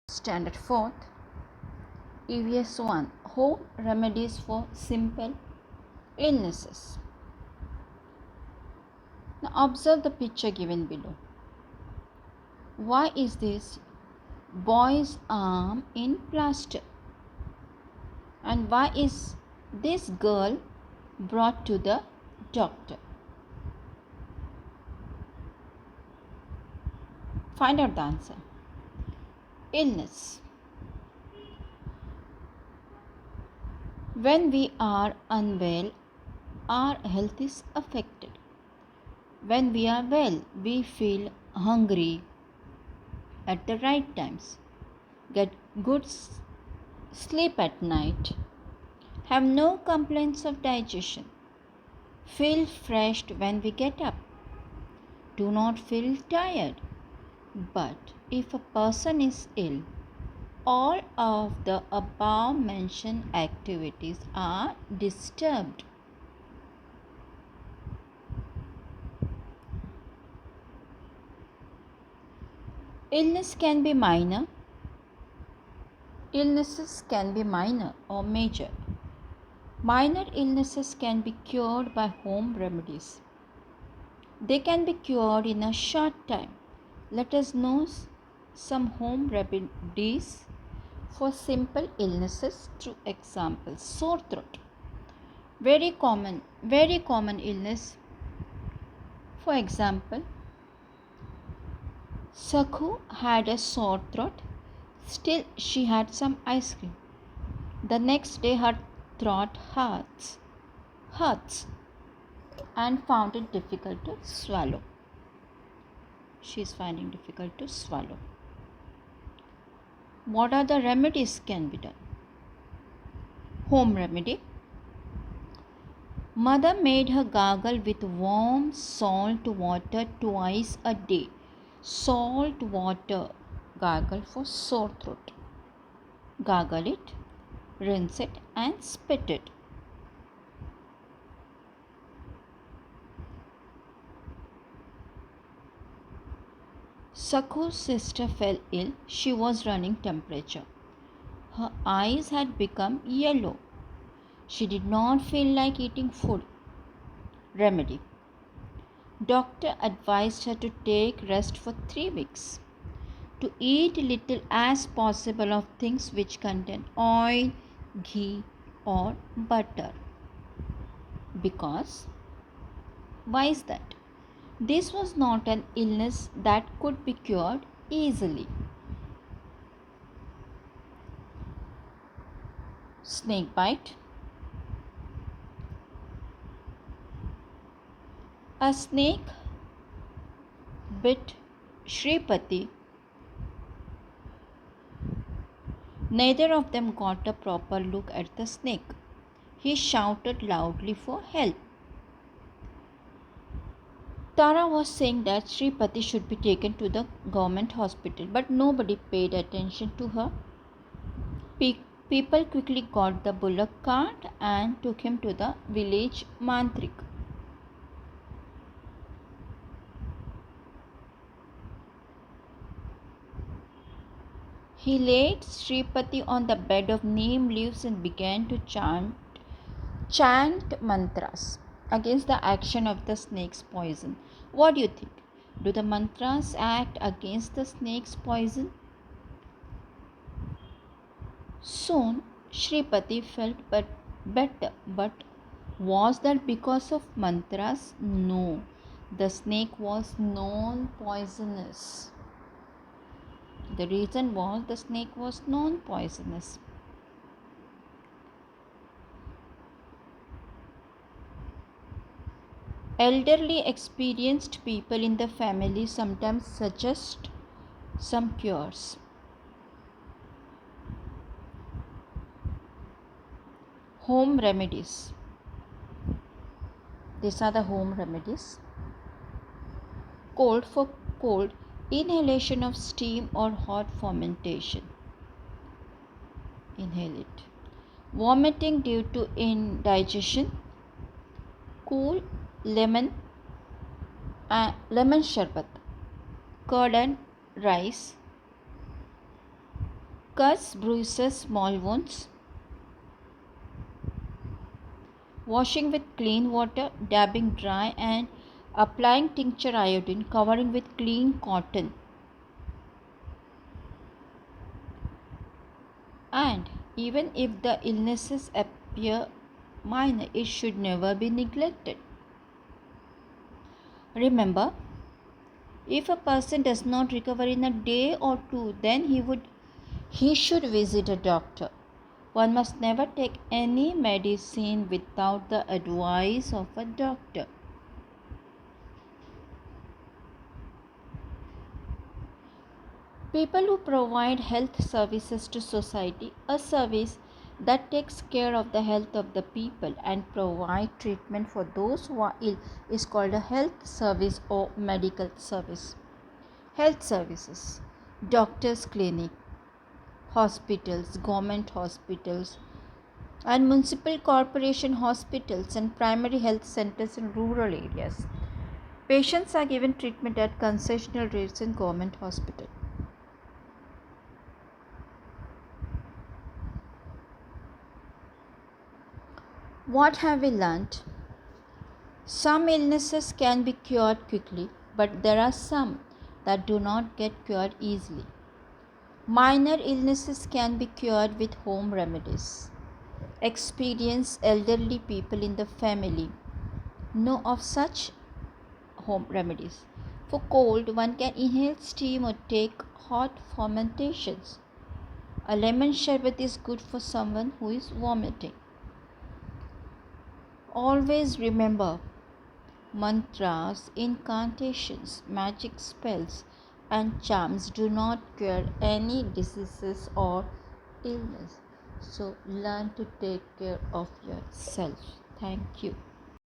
Standard 4th, EVS 1, Home Remedies for Simple Illnesses. Now observe the picture given below. Why is this boy's arm in plaster? And why is this girl brought to the doctor? Find out the answer. Illness. When we are unwell, our health is affected. When we are well, we feel hungry at the right times, get good sleep at night, have no complaints of digestion, feel fresh when we get up, do not feel tired. But if a person is ill, all of the above mentioned activities are disturbed. Illnesses can be minor or major. Minor illnesses can be cured by home remedies. They can be cured in a short time. Let us know some home remedies for simple illnesses through examples. Sore throat. Very common illness. For example, Sakhu had a sore throat. Still, she had some ice cream. The next day, her throat hurts, and found it difficult to swallow. She is finding difficult to swallow. What are the remedies can be done? Home remedy. Mother made her gargle with warm salt water twice a day. Salt water gargle for sore throat. Gargle it, rinse it, and spit it. Sakhu's sister fell ill. She was running temperature. Her eyes had become yellow. She did not feel like eating food. Remedy. Doctor advised her to take rest for 3 weeks. To eat little as possible of things which contain oil, ghee or butter. Because, why is that? This was not an illness that could be cured easily. Snake bite. A snake bit Shripati. Neither of them got a proper look at the snake. He shouted loudly for help. Tara was saying that Shripati should be taken to the government hospital, but nobody paid attention to her. People quickly got the bullock cart and took him to the village mantrik. He laid Shripati on the bed of neem leaves and began to chant mantras against the action of the snake's poison. What do you think? Do the mantras act against the snake's poison? Soon Shripati felt better, but was that because of mantras? No, the snake was non-poisonous. The reason was the snake was non-poisonous. Elderly experienced people in the family sometimes suggest some cures. Home remedies. These are the home remedies. Cold for cold, inhalation of steam or hot fermentation. Inhale it. Vomiting due to indigestion. Cool lemon sharbat. Curd and rice. Cuts, bruises, small wounds. Washing with clean water, dabbing dry and applying tincture iodine, covering with clean cotton. And even if the illnesses appear minor, it should never be neglected. Remember, if a person does not recover in a day or two, then he should visit a doctor. One must never take any medicine without the advice of a doctor. People who provide health services to society, a service that takes care of the health of the people and provide treatment for those who are ill, is called a health service or medical service. Health services, doctors' clinic, hospitals, government hospitals, and municipal corporation hospitals and primary health centers in rural areas. Patients are given treatment at concessional rates in government hospitals. What have we learned? Some illnesses can be cured quickly, but there are some that do not get cured easily. Minor illnesses can be cured with home remedies. Experienced elderly people in the family know of such home remedies. For cold, one can inhale steam or take hot fermentations. A lemon sherbet is good for someone who is vomiting. Always remember, mantras, incantations, magic spells, and charms do not cure any diseases or illness. So learn to take care of yourself. Thank you.